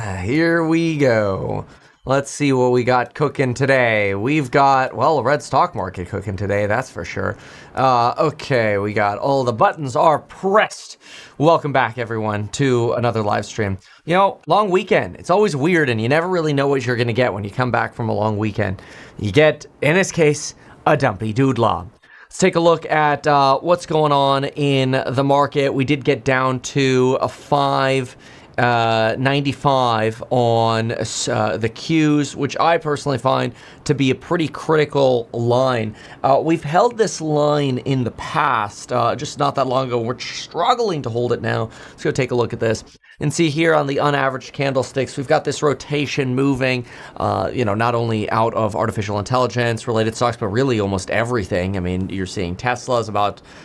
Here we go. Let's see what we got cooking today. We've got, well, a red stock market cooking today, that's for sure. Okay, we got all the buttons are pressed. Welcome back, everyone, to another live stream. You know, long weekend. It's always weird, and you never really know what you're going to get when you come back from a long weekend. You get, in this case, a dumpy doodlah. Let's take a look at what's going on in the market. We did get down to a 595 on the Qs, which I personally find to be a pretty critical line. We've held this line in the past, just not that long ago. We're struggling to hold it now. Let's go take a look at this and see here on the unaveraged candlesticks. We've got this rotation moving, not only out of artificial intelligence related stocks, but really almost everything. I mean, you're seeing Tesla's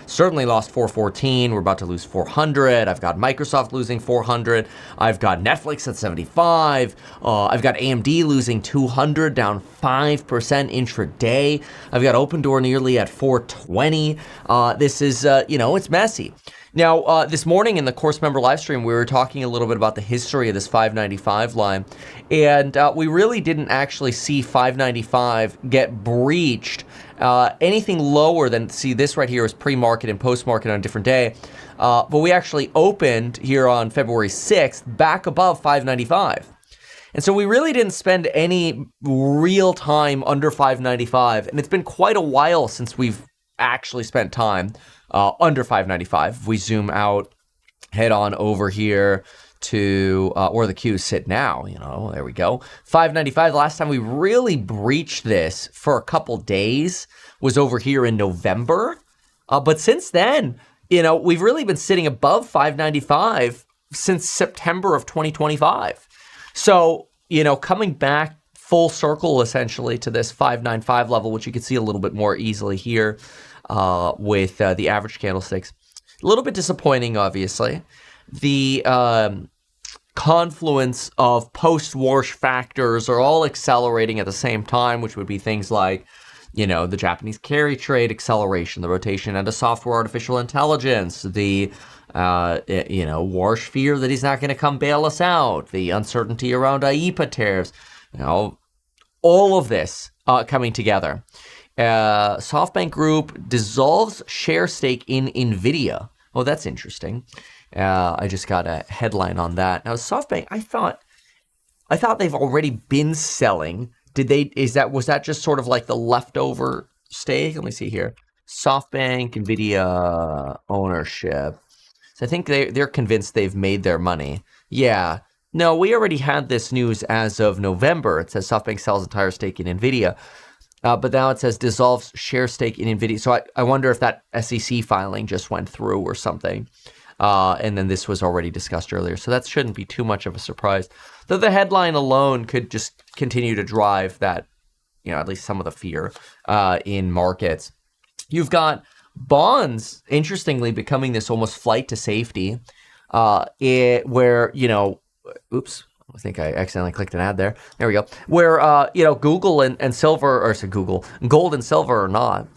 certainly lost 414. We're about to lose 400. I've got Microsoft losing 400. I've got Netflix at 75. I've got AMD losing 200, down 5% intraday. I've got Open Door nearly at 420. This is, it's messy. Now, this morning in the course member live stream, we were talking a little bit about the history of this 595 line, and we really didn't actually see 595 get breached. Anything lower than, see, this right here is pre-market and post-market on a different day, but we actually opened here on February 6th back above 595. And so we really didn't spend any real time under 595, and it's been quite a while since we've actually spent time under 595. If we zoom out, head on over here to where the Qs sit now, there we go. 595, the last time we really breached this for a couple days was over here in November. But since then, we've really been sitting above 595 since September of 2025. So, coming back full circle essentially to this 595 level, which you can see a little bit more easily here with the average candlesticks. A little bit disappointing, obviously. The confluence of post-war factors are all accelerating at the same time, which would be things like, the Japanese carry trade acceleration, the rotation into software artificial intelligence, the Warsh fear that he's not going to come bail us out, the uncertainty around IEEPA tariffs, all of this coming together. SoftBank Group dissolves share stake in NVIDIA. Oh, that's interesting. I just got a headline on that. Now, SoftBank, I thought they've already been selling. Was that just sort of like the leftover stake? Let me see here. SoftBank, NVIDIA ownership. So I think they're convinced they've made their money. Yeah. No, we already had this news as of November. It says SoftBank sells entire stake in NVIDIA. But now it says dissolves share stake in NVIDIA. So I wonder if that SEC filing just went through or something. And then this was already discussed earlier. So that shouldn't be too much of a surprise. Though the headline alone could just continue to drive that, at least some of the fear in markets. You've got bonds, interestingly, becoming this almost flight to safety where, oops. I think I accidentally clicked an ad there. There we go. Where, Google and silver, or so gold and silver are not.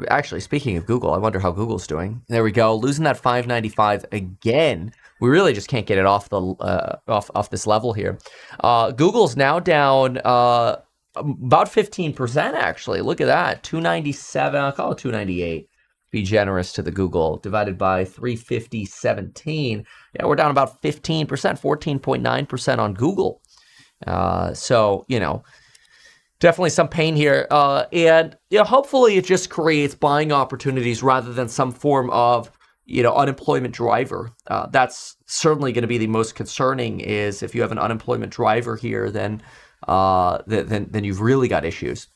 Actually, speaking of Google, I wonder how Google's doing. There we go. Losing that 595 again. We really just can't get it off the off this level here. Google's now down about 15%, actually. Look at that. 297. I'll call it 298. Be generous to the Google, divided by 350.17. Yeah, we're down about 15%, 14.9% on Google. So, definitely some pain here. And, hopefully it just creates buying opportunities rather than some form of, unemployment driver. That's certainly going to be the most concerning is if you have an unemployment driver here, then you've really got issues.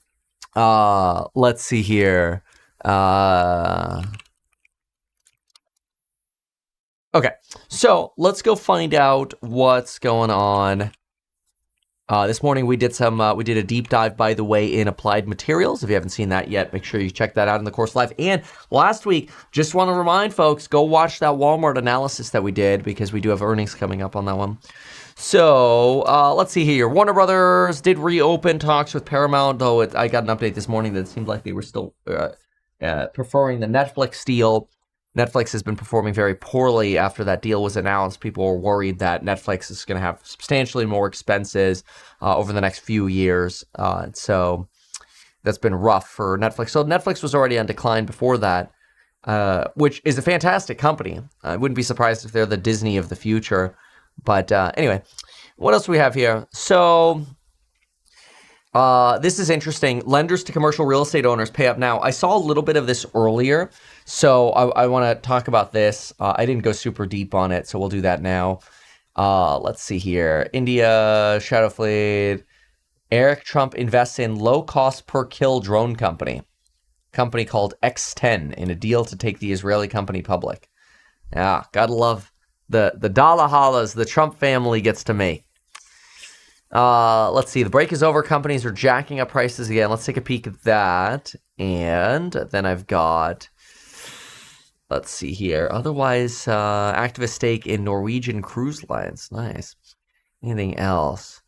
Let's see here. Okay, so let's go find out what's going on. This morning we did a deep dive, by the way, in applied materials. If you haven't seen that yet, make sure you check that out in the course live. And last week, just want to remind folks, go watch that Walmart analysis that we did because we do have earnings coming up on that one. So let's see here. Warner Brothers did reopen talks with Paramount, though I got an update this morning that it seemed like they were still preferring the Netflix deal. Netflix has been performing very poorly after that deal was announced. People were worried that Netflix is going to have substantially more expenses over the next few years. So that's been rough for Netflix. So Netflix was already on decline before that, which is a fantastic company. I wouldn't be surprised if they're the Disney of the future. But anyway, what else do we have here? So this is interesting. Lenders to commercial real estate owners pay up now. I saw a little bit of this earlier, so I want to talk about this. I didn't go super deep on it, so we'll do that now. Let's see here. India, Shadow Fleet. Eric Trump invests in low-cost per-kill drone company called X10 in a deal to take the Israeli company public. Yeah, gotta love the dollar hollers the Trump family gets to make. Let's see. The break is over. Companies are jacking up prices again. Let's take a peek at that. And then I've got, let's see here. Otherwise, activist stake in Norwegian cruise lines. Nice. Anything else?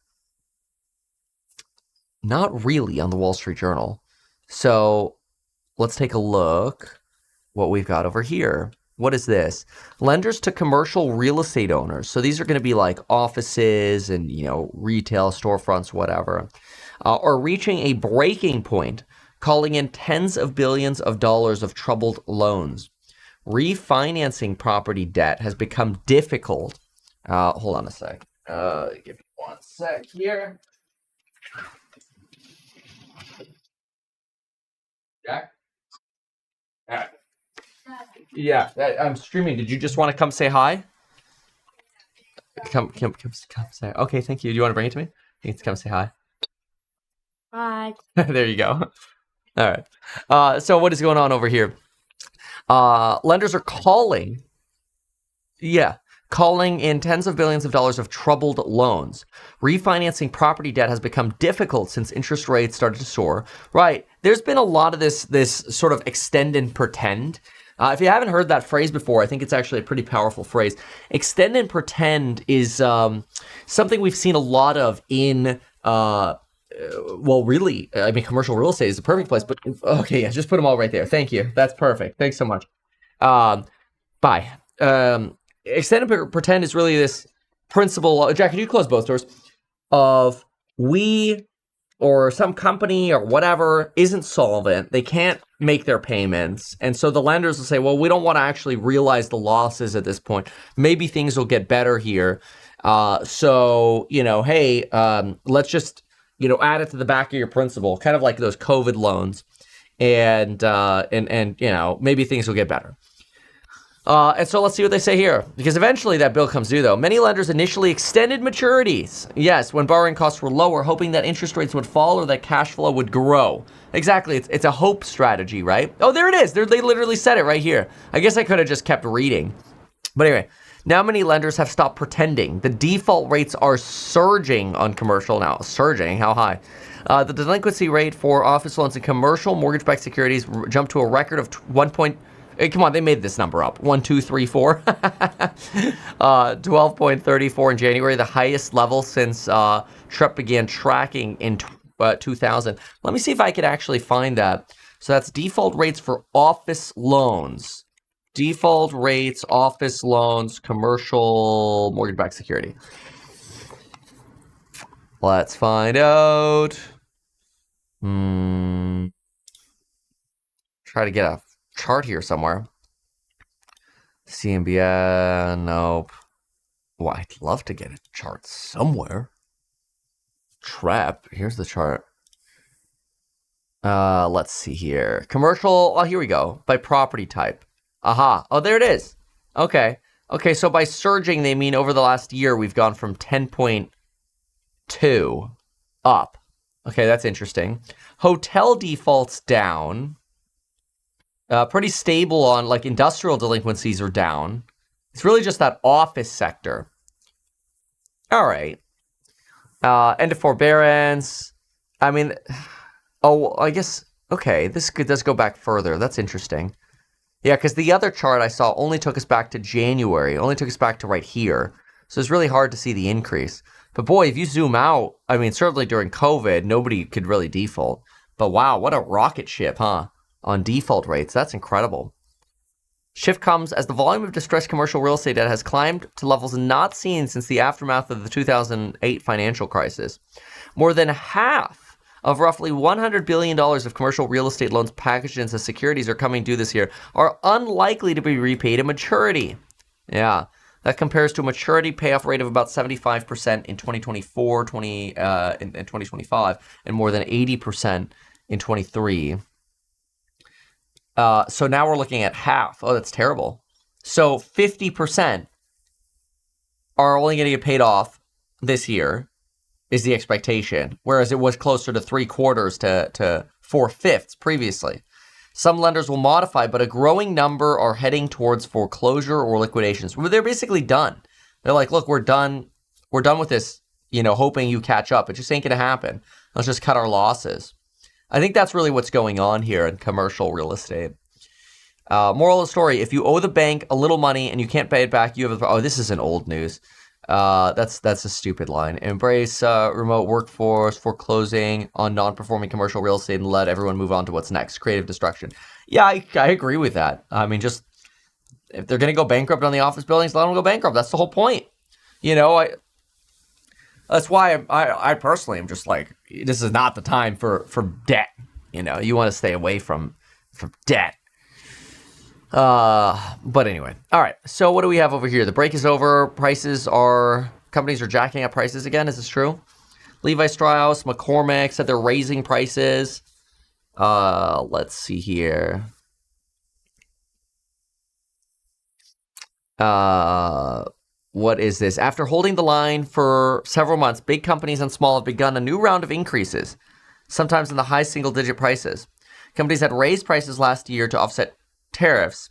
Not really on the Wall Street Journal. So let's take a look what we've got over here. What is this? Lenders to commercial real estate owners. So these are going to be like offices and, retail storefronts, whatever, are reaching a breaking point, calling in tens of billions of dollars of troubled loans. Refinancing property debt has become difficult. Hold on a sec. Give me one sec here. Jack? All right. Yeah, I'm streaming. Did you just want to come say hi? Come say. Okay, thank you. Do you want to bring it to me? You can come say hi. Hi. There you go. All right. So what is going on over here? Lenders are calling in tens of billions of dollars of troubled loans. Refinancing property debt has become difficult since interest rates started to soar. Right. There's been a lot of this sort of extend and pretend. If you haven't heard that phrase before, I think it's actually a pretty powerful phrase. Extend and pretend is something we've seen a lot of in, really, I mean, commercial real estate is the perfect place. But okay, yeah, just put them all right there. Thank you. That's perfect. Thanks so much. Bye. Extend and pretend is really this principle. Jack, can you close both doors? Of we or some company or whatever isn't solvent. They can't make their payments. And so the lenders will say, well, we don't want to actually realize the losses at this point. Maybe things will get better here. So, hey, let's just, add it to the back of your principal, kind of like those COVID loans. And maybe things will get better. And so let's see what they say here, because eventually that bill comes due, though. Many lenders initially extended maturities. Yes, when borrowing costs were lower, hoping that interest rates would fall or that cash flow would grow. Exactly. It's a hope strategy, right? Oh, there it is. They literally said it right here. I guess I could have just kept reading. But anyway, now many lenders have stopped pretending. The default rates are surging on commercial now. Surging? How high? The delinquency rate for office loans and commercial mortgage-backed securities jumped to a record of 1. Come on, they made this number up. 1, 2, 3, 4. 12.34 in January, the highest level since TREP began tracking in 2000. Let me see if I could actually find that. So that's default rates for office loans. Default rates, office loans, commercial mortgage-backed security. Let's find out. Try to get a chart here somewhere. CMBS, nope. Well, I'd love to get a chart somewhere. TREP, here's the chart. Let's see here. Commercial, here we go. By property type. Aha. Oh, there it is. Okay. Okay, so by surging, they mean over the last year, we've gone from 10.2 up. Okay, that's interesting. Hotel defaults down. Pretty stable on, like, industrial delinquencies are down. It's really just that office sector. All right. End of forbearance. I mean, I guess, okay, this does go back further. That's interesting. Yeah, because the other chart I saw only took us back to January. Only took us back to right here. So it's really hard to see the increase. But boy, if you zoom out, I mean, certainly during COVID, nobody could really default. But wow, what a rocket ship, huh? On default rates. That's incredible. Shift comes as the volume of distressed commercial real estate debt has climbed to levels not seen since the aftermath of the 2008 financial crisis. More than half of roughly $100 billion of commercial real estate loans packaged into securities are coming due this year are unlikely to be repaid at maturity. Yeah, that compares to a maturity payoff rate of about 75% in 2024, in 2025, and more than 80% in 23. So now we're looking at half. Oh, that's terrible. So 50% are only going to get paid off this year is the expectation, whereas it was closer to 3/4 to 4/5 previously. Some lenders will modify, but a growing number are heading towards foreclosure or liquidations. They're basically done. They're like, look, we're done. We're done with this, hoping you catch up. It just ain't going to happen. Let's just cut our losses. I think that's really what's going on here in commercial real estate. Moral of the story, if you owe the bank a little money and you can't pay it back, you have this isn't old news. That's a stupid line. Embrace remote workforce, foreclosing on non-performing commercial real estate, and let everyone move on to what's next. Creative destruction. Yeah, I agree with that. I mean, just if they're going to go bankrupt on the office buildings, let them go bankrupt. That's the whole point. That's why I personally am just like, this is not the time for debt. You want to stay away from debt. But anyway, all right. So what do we have over here? The break is over. Companies are jacking up prices again. Is this true? Levi Strauss, McCormick said they're raising prices. Let's see here. What is this? After holding the line for several months, big companies and small have begun a new round of increases, sometimes in the high single-digit prices. Companies had raised prices last year to offset tariffs,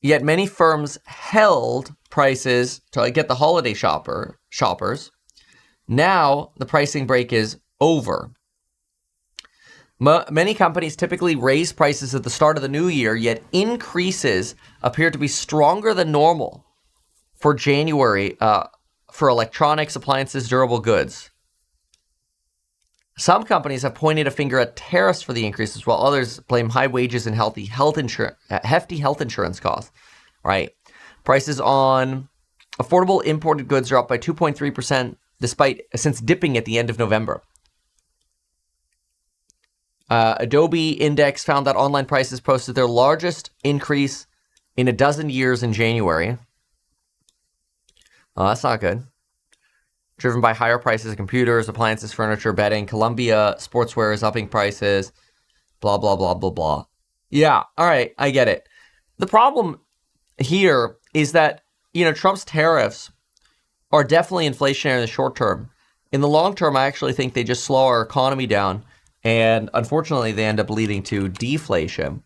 yet many firms held prices to get the holiday shoppers. Now the pricing break is over. Many companies typically raise prices at the start of the new year, yet increases appear to be stronger than normal for January for electronics, appliances, durable goods. Some companies have pointed a finger at tariffs for the increases, while others blame high wages and hefty health insurance costs. Right? Prices on affordable imported goods are up by 2.3% since dipping at the end of November. Adobe Index found that online prices posted their largest increase in a dozen years in January. That's not good. Driven by higher prices of computers, appliances, furniture, bedding. Columbia Sportswear is upping prices. Blah, blah, blah, blah, blah. Yeah, all right, I get it. The problem here is that, Trump's tariffs are definitely inflationary in the short term. In the long term, I actually think they just slow our economy down. And unfortunately, they end up leading to deflation.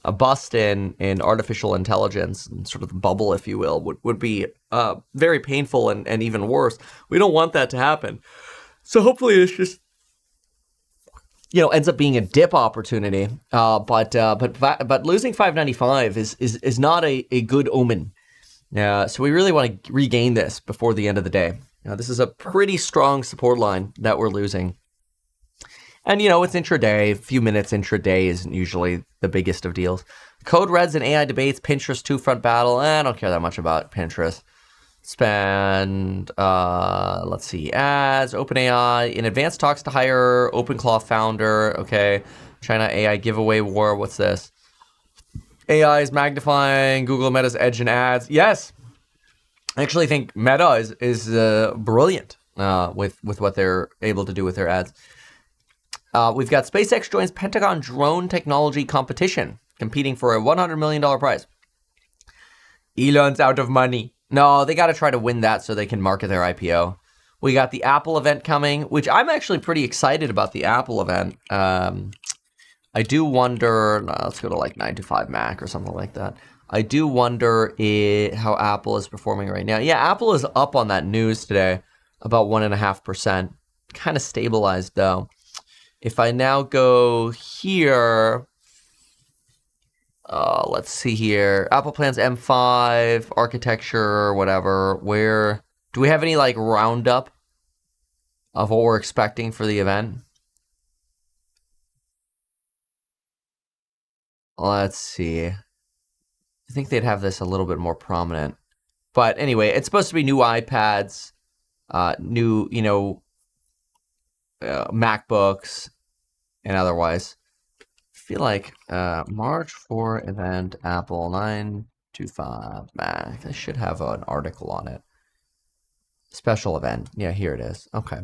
A bust in artificial intelligence, and sort of the bubble, if you will, would be very painful and even worse. We don't want that to happen. So hopefully it's just, ends up being a dip opportunity. But losing 595 is not a good omen. So we really want to regain this before the end of the day. This is a pretty strong support line that we're losing. And, it's intraday. A few minutes intraday isn't usually the biggest of deals. Code Reds and AI debates, Pinterest two-front battle. I don't care that much about Pinterest. Spend, let's see, ads, OpenAI, in advanced talks to hire OpenClaw founder. Okay, China AI giveaway war. What's this? AI is magnifying Google Meta's edge in ads. Yes. I actually think Meta is brilliant with what they're able to do with their ads. We've got SpaceX joins Pentagon drone technology competition, competing for a $100 million prize. Elon's out of money. No, they got to try to win that so they can market their IPO. We got the Apple event coming, which I'm actually pretty excited about the Apple event. I do wonder, let's go to like 9 to 5 Mac or something like that. I do wonder how Apple is performing right now. Yeah, Apple is up on that news today, about 1.5%. Kind of stabilized though. If I now go here, let's see here. Apple plans M5, architecture, whatever. Where do we have any like roundup of what we're expecting for the event? let's see. I think they'd have this a little bit more prominent. But anyway, it's supposed to be new iPads, new, MacBooks, and otherwise. I feel like March 4 event, Apple 925 Mac. I should have an article on it. Special event. Yeah, here it is. Okay.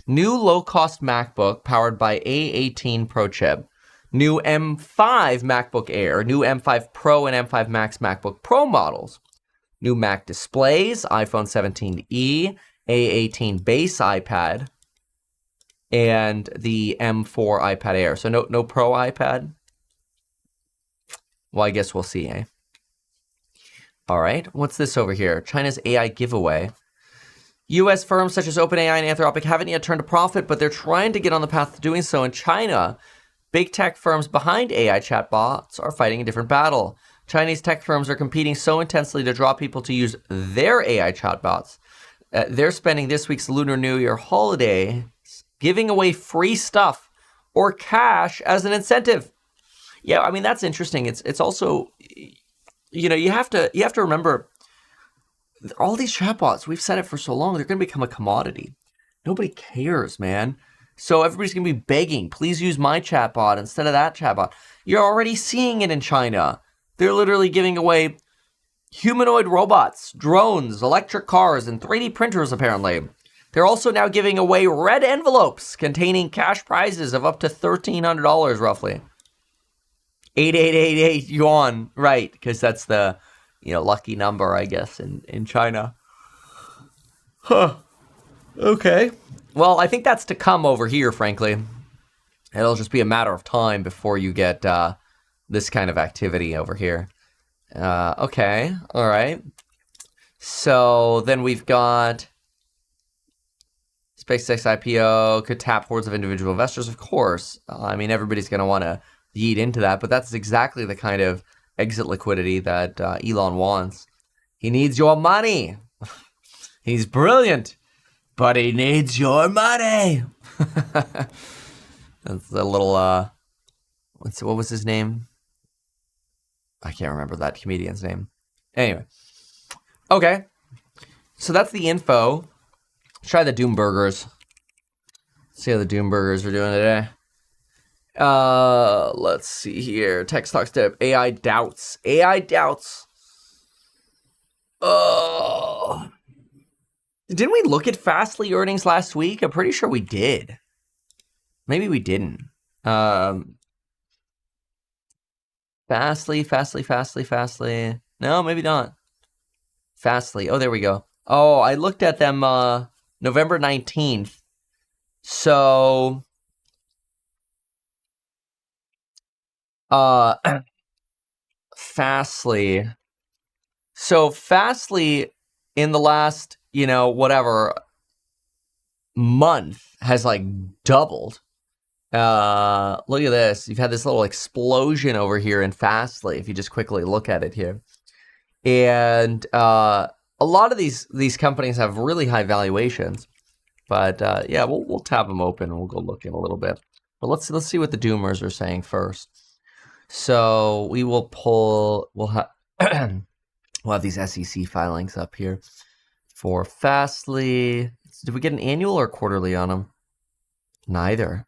New low-cost MacBook powered by A18 Pro chip. New M5 MacBook Air. New M5 Pro and M5 Max MacBook Pro models. New Mac displays. iPhone 17e. A18 base iPad. And the M4 iPad Air. So no Pro iPad? Well, I guess we'll see, eh? All right. What's this over here? China's AI giveaway. U.S. firms such as OpenAI and Anthropic haven't yet turned a profit, but they're trying to get on the path to doing so. In China, big tech firms behind AI chatbots are fighting a different battle. Chinese tech firms are competing so intensely to draw people to use their AI chatbots. They're spending this week's Lunar New Year holiday giving away free stuff or cash as an incentive. Yeah, I mean, that's interesting. It's also, you have to remember, all these chatbots, we've said it for so long, they're going to become a commodity. Nobody cares, man. So everybody's going to be begging, please use my chatbot instead of that chatbot. You're already seeing it in China. They're literally giving away humanoid robots, drones, electric cars, and 3D printers, apparently. They're also now giving away red envelopes containing cash prizes of up to $1,300, roughly. 8888 yuan, right, because that's the lucky number, I guess, in China. Huh. Okay. Well, I think that's to come over here, frankly. It'll just be a matter of time before you get this kind of activity over here. Okay. All right. So then we've got SpaceX IPO could tap hordes of individual investors, of course. I mean, everybody's going to want to yeet into that, but that's exactly the kind of exit liquidity that Elon wants. He needs your money. He's brilliant, but he needs your money. That's a little, what was his name? I can't remember that comedian's name. Anyway. Okay. So that's the info. Let's try the Doom Burgers. See how the Doom Burgers are doing today. Let's see here. Tech stocks tip. AI doubts. AI doubts. Didn't we look at Fastly earnings last week? I'm pretty sure we did. Maybe we didn't. Fastly. No, maybe not. Fastly. Oh, there we go. Oh, I looked at them November 19th. So Fastly. So Fastly in the last, whatever month has like doubled. Look at this. You've had this little explosion over here in Fastly, if you just quickly look at it here. And a lot of these companies have really high valuations. But yeah, we'll tab them open and we'll go look in a little bit. But let's see what the Doomers are saying first. So we will pull. We'll have these SEC filings up here for Fastly. Did we get an annual or quarterly on them? Neither.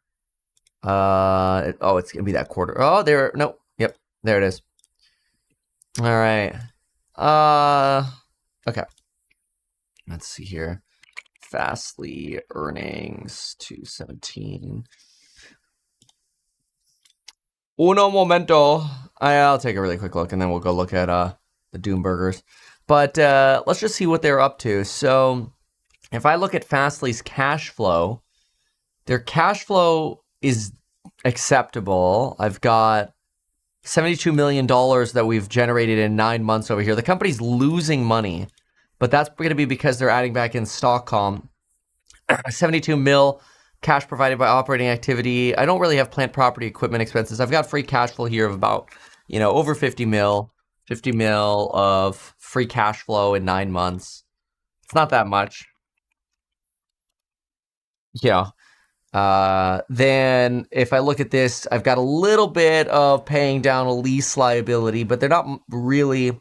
It's gonna be that quarter. Oh, there. No. Yep. There it is. All right. Okay. Let's see here. Fastly earnings 217. Uno momento. I'll take a really quick look and then we'll go look at the Doom Burgers. But let's just see what they're up to. So if I look at Fastly's cash flow, their cash flow is acceptable. I've got $72 million that we've generated in 9 months over here. The company's losing money, but that's going to be because they're adding back in stock comp. 72 mil cash provided by operating activity. I don't really have plant property equipment expenses. I've got free cash flow here of about, over 50 mil of free cash flow in 9 months. It's not that much. Yeah. Then if I look at this, I've got a little bit of paying down a lease liability, but they're not really,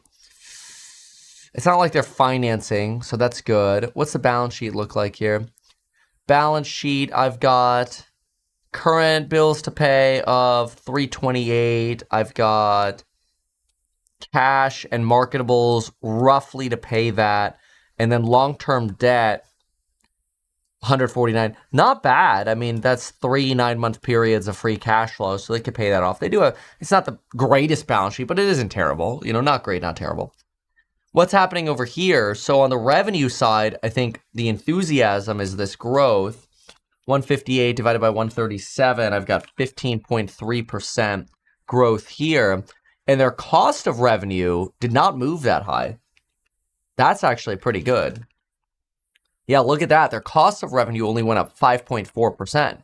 it's not like they're financing, so that's good. What's the balance sheet look like here? Balance sheet, I've got current bills to pay of $328. I've got cash and marketables roughly to pay that. And then long-term debt, $149. Not bad. I mean, that's 3 9-month periods of free cash flow, so they could pay that off. They do it's not the greatest balance sheet, but it isn't terrible. Not great, not terrible. What's happening over here? So on the revenue side, I think the enthusiasm is this growth. 158 divided by 137, I've got 15.3% growth here. And their cost of revenue did not move that high. That's actually pretty good. Yeah, look at that. Their cost of revenue only went up 5.4%.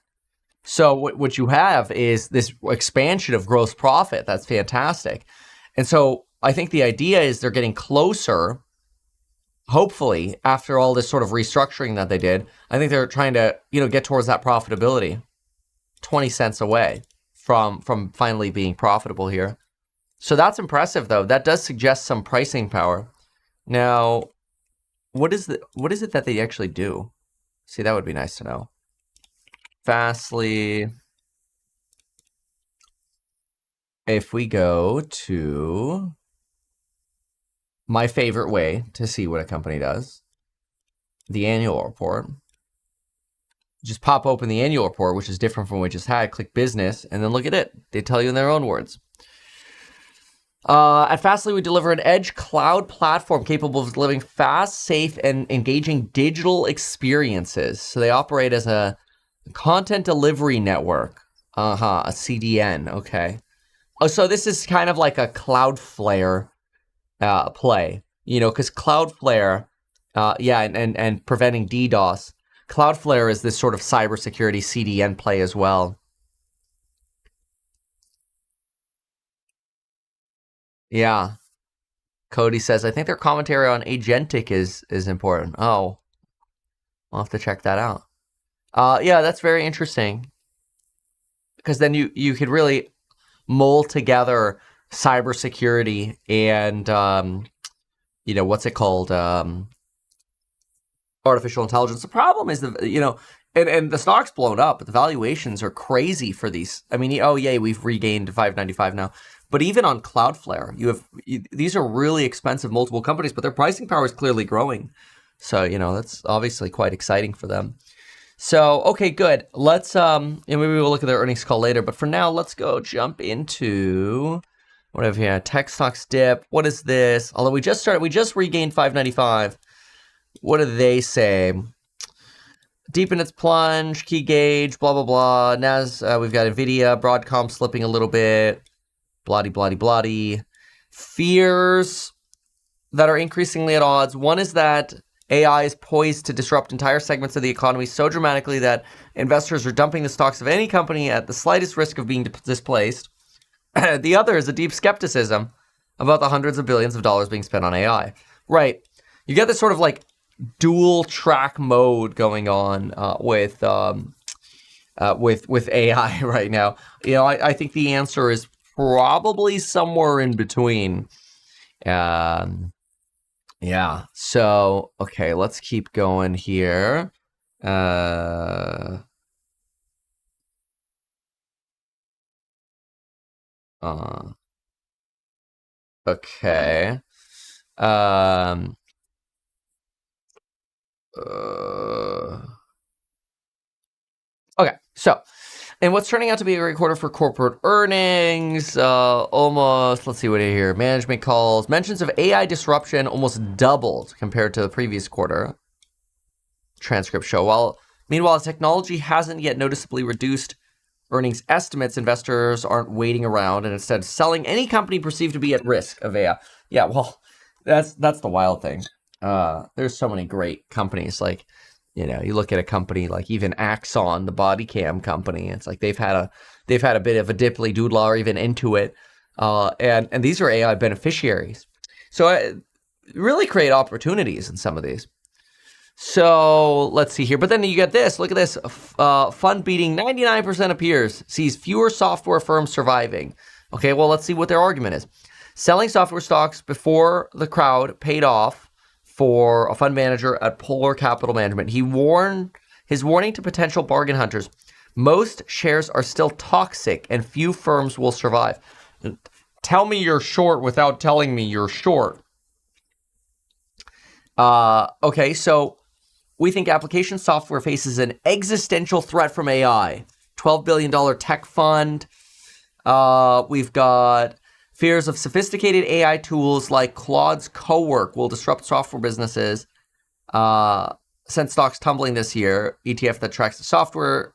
So what you have is this expansion of gross profit. That's fantastic. And so I think the idea is they're getting closer, hopefully, after all this sort of restructuring that they did. I think they're trying to, get towards that profitability. 20 cents away from finally being profitable here. So that's impressive, though. That does suggest some pricing power. Now, what is it that they actually do? See, that would be nice to know. Fastly. If we go to my favorite way to see what a company does, the annual report. Just pop open the annual report, which is different from what we just had. Click business, and then look at it. They tell you in their own words. At Fastly, we deliver an edge cloud platform capable of delivering fast, safe, and engaging digital experiences. So they operate as a content delivery network. A CDN. Okay. Oh, so this is kind of like a Cloudflare play, because Cloudflare, and preventing DDoS. Cloudflare is this sort of cybersecurity CDN play as well. Yeah. Cody says, I think their commentary on agentic is important. Oh, I'll have to check that out. Yeah, that's very interesting. Because then you could really mold together cybersecurity and, what's it called? Artificial intelligence. The problem is, and the stock's blown up, but the valuations are crazy for these. I mean, we've regained $5.95 now. But even on Cloudflare, these are really expensive multiple companies, but their pricing power is clearly growing. So, that's obviously quite exciting for them. So, okay, good. Let's, and maybe we'll look at their earnings call later. But for now, let's go jump into whatever here. Tech stocks dip. What is this? Although we just regained $5.95. What do they say? Deepen its plunge, key gauge, blah, blah, blah. We've got NVIDIA, Broadcom slipping a little bit. Bloody. Fears that are increasingly at odds. One is that AI is poised to disrupt entire segments of the economy so dramatically that investors are dumping the stocks of any company at the slightest risk of being displaced. The other is a deep skepticism about the hundreds of billions of dollars being spent on AI. Right. You get this sort of like dual track mode going on with AI right now. I think the answer is probably somewhere in between. Yeah. So, okay, let's keep going here. Okay. Okay, so, and what's turning out to be a great quarter for corporate earnings, almost, let's see what I hear, management calls, mentions of AI disruption almost doubled compared to the previous quarter. Transcript show. Meanwhile, technology hasn't yet noticeably reduced earnings estimates. Investors aren't waiting around and instead selling any company perceived to be at risk of AI. Yeah, well, that's the wild thing. There's so many great companies. Like, you look at a company like even Axon, the body cam company. It's like they've had a bit of a dipply doodle or even Intuit, and these are AI beneficiaries. So really create opportunities in some of these. So let's see here. But then you get this. Look at this. Fund beating 99% of peers sees fewer software firms surviving. Okay, well, let's see what their argument is. Selling software stocks before the crowd paid off for a fund manager at Polar Capital Management. His warning to potential bargain hunters. Most shares are still toxic and few firms will survive. Tell me you're short without telling me you're short. Okay, so we think application software faces an existential threat from AI. $12 billion tech fund. We've got fears of sophisticated AI tools like Claude's Cowork will disrupt software businesses. Sent stocks tumbling this year. ETF that tracks the software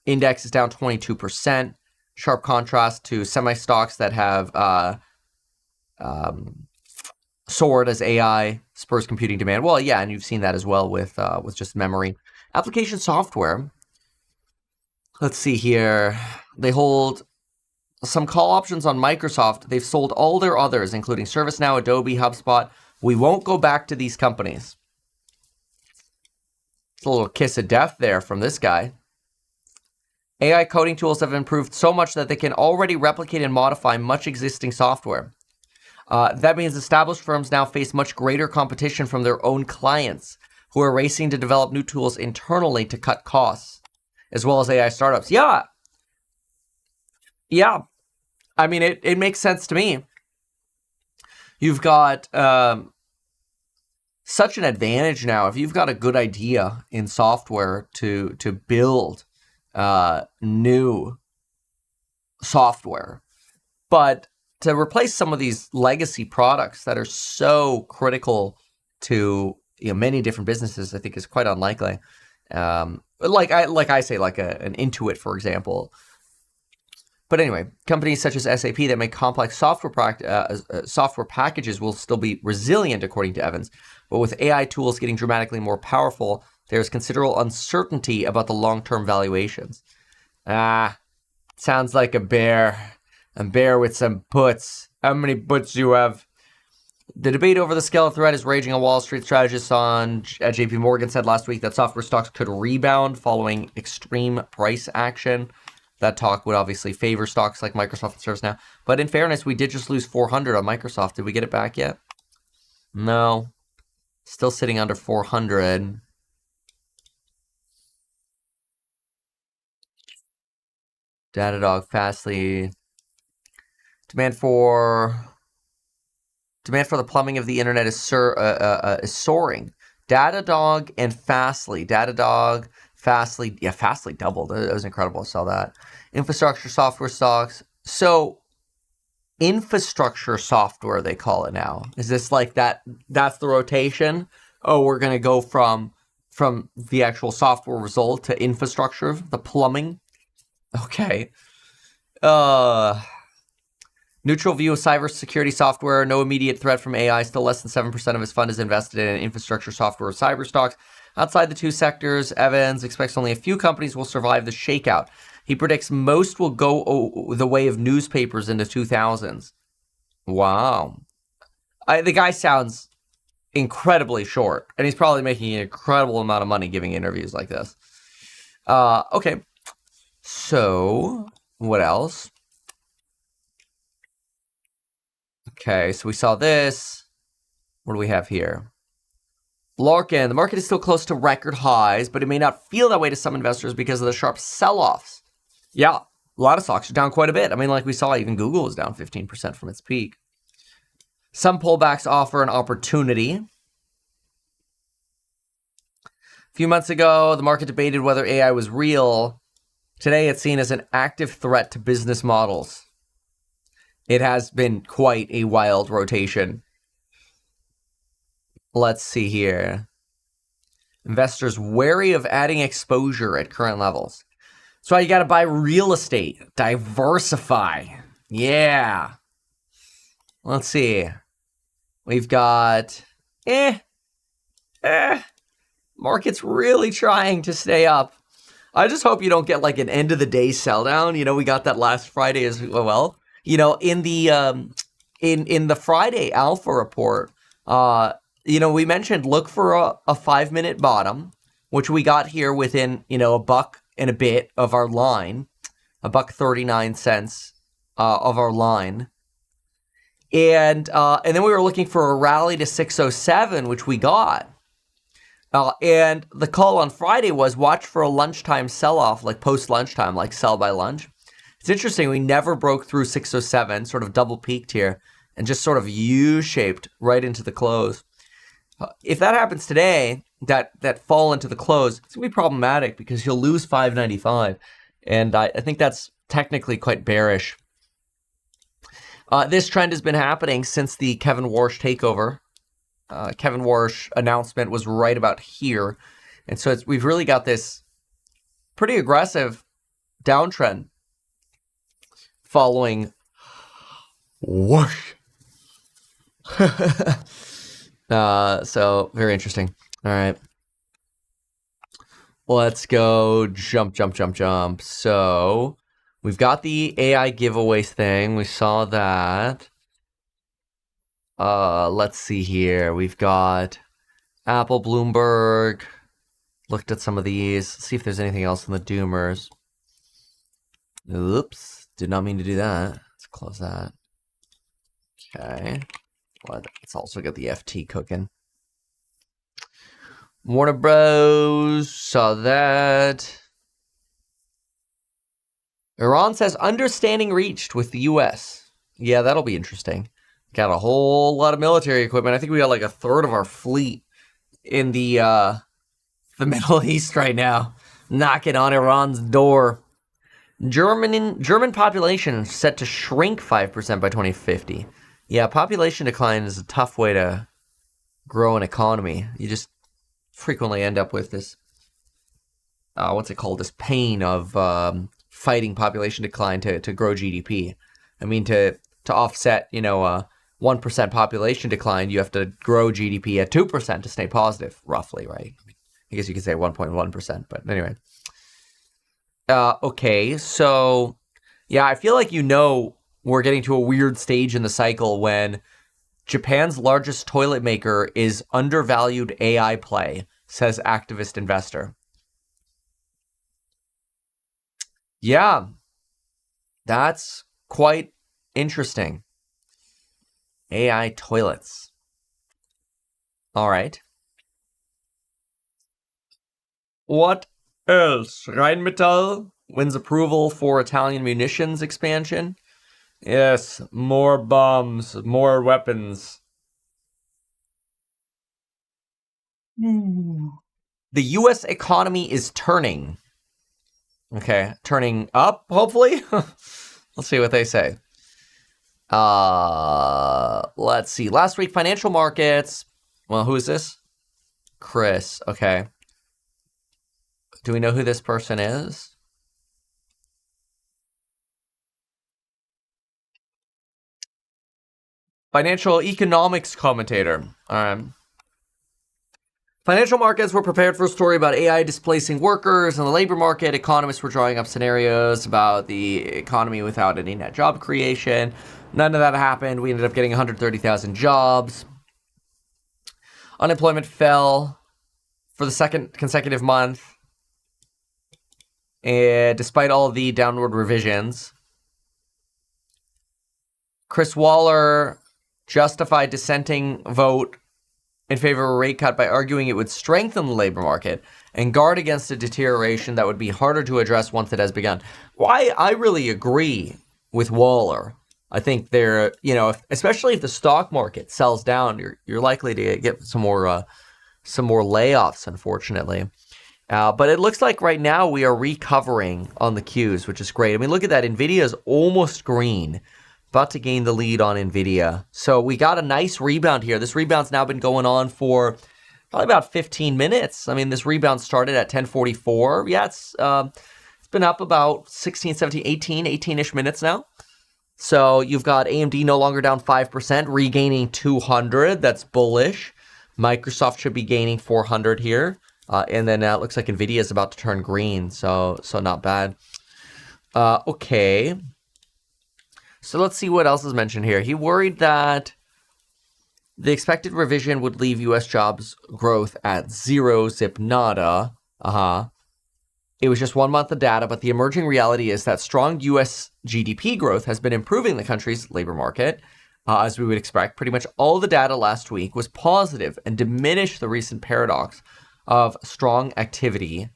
index is down 22%. Sharp contrast to semi-stocks that have soared as AI spurs computing demand. Well, yeah, and you've seen that as well with just memory. Application software. Let's see here. They hold some call options on Microsoft. They've sold all their others, including ServiceNow, Adobe, HubSpot. We won't go back to these companies. It's a little kiss of death there from this guy. AI coding tools have improved so much that they can already replicate and modify much existing software. That means established firms now face much greater competition from their own clients who are racing to develop new tools internally to cut costs, as well as AI startups. Yeah. I mean, it makes sense to me. You've got such an advantage now. If you've got a good idea in software to build new software, but to replace some of these legacy products that are so critical to many different businesses, I think is quite unlikely. Like I say, like an Intuit, for example. But anyway, companies such as SAP that make complex software packages will still be resilient, according to Evans. But with AI tools getting dramatically more powerful, there's considerable uncertainty about the long-term valuations. Sounds like a bear with some puts. How many puts do you have? The debate over the scale of threat is raging on Wall Street. Strategists at JP Morgan said last week that software stocks could rebound following extreme price action. That talk would obviously favor stocks like Microsoft and ServiceNow. But in fairness, we did just lose 400 on Microsoft. Did we get it back yet? No. Still sitting under 400. Datadog, Fastly. Demand for the plumbing of the internet is soaring. Datadog and Fastly. Datadog, Fastly. Yeah, Fastly doubled. It was incredible. I saw that. Infrastructure software stocks. So, infrastructure software, they call it now. Is this like that? That's the rotation? Oh, we're going to go from the actual software result to infrastructure, the plumbing. Okay. Neutral view of cybersecurity software. No immediate threat from AI. Still less than 7% of his fund is invested in infrastructure software or cyber stocks. Outside the two sectors, Evans expects only a few companies will survive the shakeout. He predicts most will go the way of newspapers in the 2000s. Wow. The guy sounds incredibly short, and he's probably making an incredible amount of money giving interviews like this. Okay. So, what else? Okay, so we saw this. What do we have here? Larkin, the market is still close to record highs, but it may not feel that way to some investors because of the sharp sell-offs. Yeah, a lot of stocks are down quite a bit. I mean, like we saw, even Google was down 15% from its peak. Some pullbacks offer an opportunity. A few months ago, the market debated whether AI was real. Today, it's seen as an active threat to business models. It has been quite a wild rotation. Let's see here. Investors wary of adding exposure at current levels. That's why you got to buy real estate. Diversify. Yeah. Let's see. We've got... Market's really trying to stay up. I just hope you don't get like an end of the day sell down. We got that last Friday as well. In the Friday alpha report, we mentioned look for a 5-minute bottom, which we got here within, a buck and a bit of our line, $1.39 of our line. And then we were looking for a rally to 607, which we got. And the call on Friday was watch for a lunchtime sell-off, like post-lunchtime, like sell by lunch. It's interesting. We never broke through 607, sort of double peaked here, and just sort of U-shaped right into the close. If that happens today, that fall into the close, it's going to be problematic because you'll lose 595. And I think that's technically quite bearish. This trend has been happening since the Kevin Warsh takeover. Kevin Warsh announcement was right about here. And so we've really got this pretty aggressive downtrend following Warsh. So very interesting. All right. Let's go jump. So we've got the AI giveaways thing. We saw that. Let's see here. We've got Apple, Bloomberg. Looked at some of these. Let's see if there's anything else in the doomers. Oops. Did not mean to do that. Let's close that. Okay. Let's also get the FT cooking. Warner Bros. Saw that. Iran says understanding reached with the U.S. Yeah, that'll be interesting. Got a whole lot of military equipment. I think we got like a third of our fleet in the Middle East right now, knocking on Iran's door. German population set to shrink 5% by 2050. Yeah, population decline is a tough way to grow an economy. You just frequently end up with this, what's it called? This pain of fighting population decline to grow GDP. I mean, to offset, 1% population decline, you have to grow GDP at 2% to stay positive, roughly, right? I guess you could say 1.1%, but anyway. Okay, so, yeah, I feel like we're getting to a weird stage in the cycle when Japan's largest toilet maker is undervalued AI play, says activist investor. Yeah, that's quite interesting. AI toilets. All right. What else? Rheinmetall wins approval for Italian munitions expansion. Yes, more bombs, more weapons. The U.S. economy is turning. Okay, turning up, hopefully. Let's see what they say. Let's see. Last week, financial markets. Well, who is this? Chris. Okay. Do we know who this person is? Financial economics commentator. All right. Financial markets were prepared for a story about AI displacing workers in the labor market. Economists were drawing up scenarios about the economy without any net job creation. None of that happened. We ended up getting 130,000 jobs. Unemployment fell for the second consecutive month, and despite all of the downward revisions. Chris Waller justified dissenting vote in favor of a rate cut by arguing it would strengthen the labor market and guard against a deterioration that would be harder to address once it has begun. Well, I really agree with Waller. I think they're, especially if the stock market sells down, you're likely to get some more layoffs, unfortunately. But it looks like right now we are recovering on the Qs, which is great. I mean, look at that. NVIDIA is almost green. About to gain the lead on NVIDIA. So we got a nice rebound here. This rebound's now been going on for probably about 15 minutes. I mean, this rebound started at 10:44. Yeah, it's been up about 16, 17, 18-ish minutes now. So you've got AMD no longer down 5%, regaining 200. That's bullish. Microsoft should be gaining 400 here. And then it looks like NVIDIA is about to turn green. So not bad. Okay. So let's see what else is mentioned here. He worried that The expected revision would leave U.S. jobs growth at zero, zip nada. It was just 1 month of data, but the emerging reality is that strong U.S. GDP growth has been improving the country's labor market, as we would expect. Pretty much all the data last week was positive and diminished the recent paradox of strong activity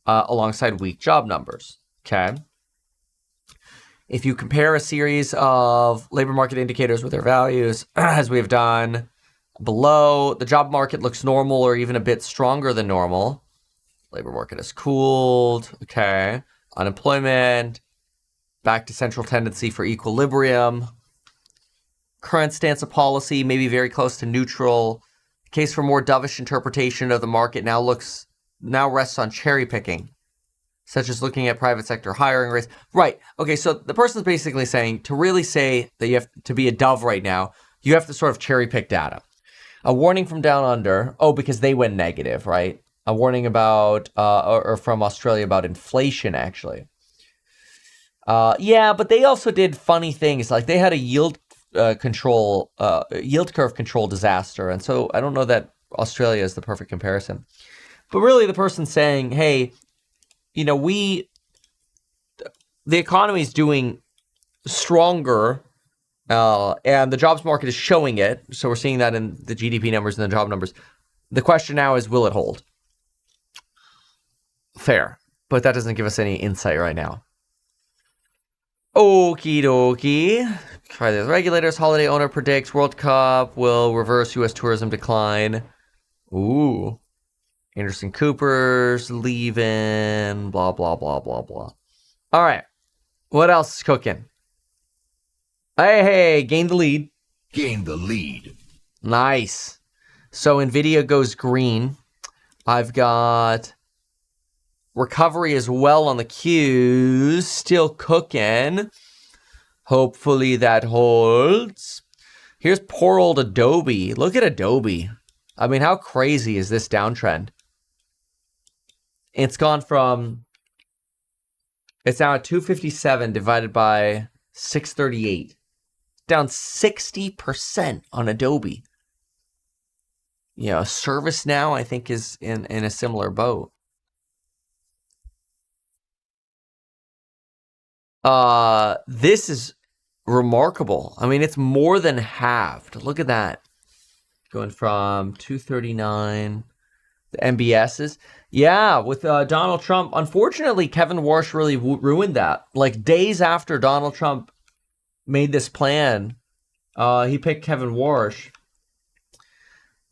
alongside weak job numbers. Okay. If you compare a series of labor market indicators with their values, as we have done below, the job market looks normal or even a bit stronger than normal. Labor market has cooled. Okay. Unemployment, back to central tendency for equilibrium. Current stance of policy, maybe very close to neutral. The case for more dovish interpretation of the market now rests on cherry picking, such as looking at private sector hiring rates. Right. Okay, so the person's basically saying to really say that you have to be a dove right now, you have to sort of cherry pick data. A warning from down under. Oh, because they went negative, right? A warning about, or from Australia about inflation, actually. Yeah, but they also did funny things. Like they had a yield curve control disaster. And so I don't know that Australia is the perfect comparison. But really the person's saying, hey, the economy is doing stronger, and the jobs market is showing it. So we're seeing that in the GDP numbers and the job numbers. The question now is, will it hold? Fair, but that doesn't give us any insight right now. Okie dokie. Try the regulators. Holiday owner predicts World Cup will reverse U.S. tourism decline. Ooh. Anderson Cooper's leaving. Blah, blah, blah, blah, blah. All right. What else is cooking? Hey, gain the lead. Gain the lead. Nice. So NVIDIA goes green. I've got recovery as well on the Qs. Still cooking. Hopefully that holds. Here's poor old Adobe. Look at Adobe. I mean, how crazy is this downtrend? It's gone from, it's now at 257 divided by 638. Down 60% on Adobe. ServiceNow, I think, is in a similar boat. This is remarkable. I mean, it's more than halved. Look at that. Going from 239, the MBSs. Yeah, with Donald Trump. Unfortunately, Kevin Warsh really ruined that. Like days after Donald Trump made this plan, he picked Kevin Warsh.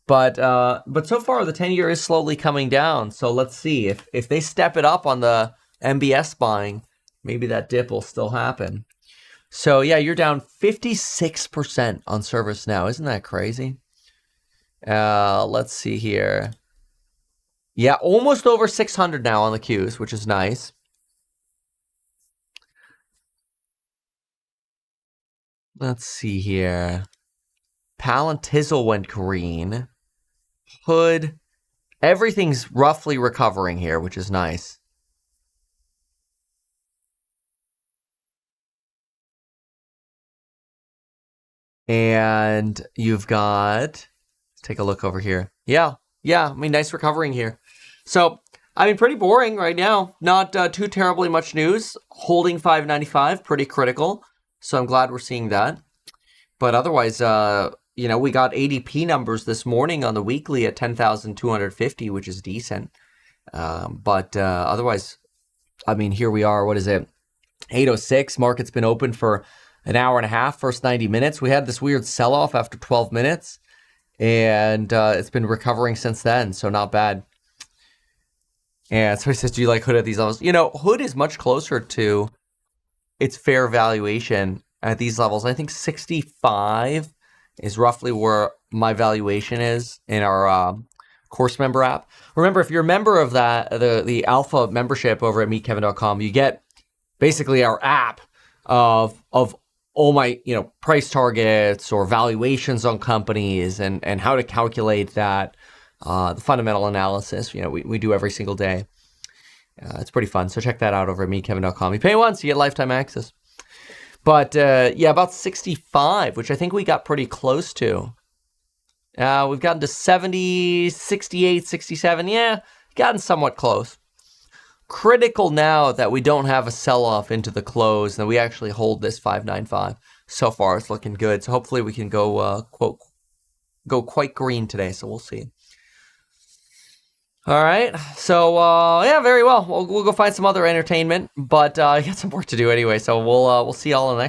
But so far, the 10-year is slowly coming down. So let's see. If they step it up on the MBS buying, maybe that dip will still happen. So yeah, you're down 56% on ServiceNow. Isn't that crazy? Let's see here. Yeah, almost over 600 now on the Qs, which is nice. Let's see here. Palantizzle went green. Hood. Everything's roughly recovering here, which is nice. And you've got, let's take a look over here. Yeah, I mean, nice recovering here. So, I mean, pretty boring right now. Not too terribly much news. Holding 595, pretty critical. So I'm glad we're seeing that. But otherwise, we got ADP numbers this morning on the weekly at 10,250, which is decent. But otherwise, I mean, here we are. What is it? 8:06. Market's been open for an hour and a half, first 90 minutes. We had this weird sell-off after 12 minutes. And it's been recovering since then, so not bad. And so he says, do you like Hood at these levels? Hood is much closer to its fair valuation at these levels. I think 65 is roughly where my valuation is in our course member app. Remember, if you're a member of that, the alpha membership over at meetkevin.com, you get basically our app of all my, price targets or valuations on companies and how to calculate that, the fundamental analysis, we do every single day. It's pretty fun. So check that out over at meetkevin.com. You pay once, you get lifetime access. But about 65, which I think we got pretty close to. We've gotten to 70, 68, 67. Yeah, gotten somewhat close. Critical now that we don't have a sell-off into the close, that we actually hold this 595. So far, it's looking good. So hopefully we can go go quite green today. So we'll see. All right. So yeah, very well. We'll go find some other entertainment, but I got some work to do anyway. So we'll see y'all in the next.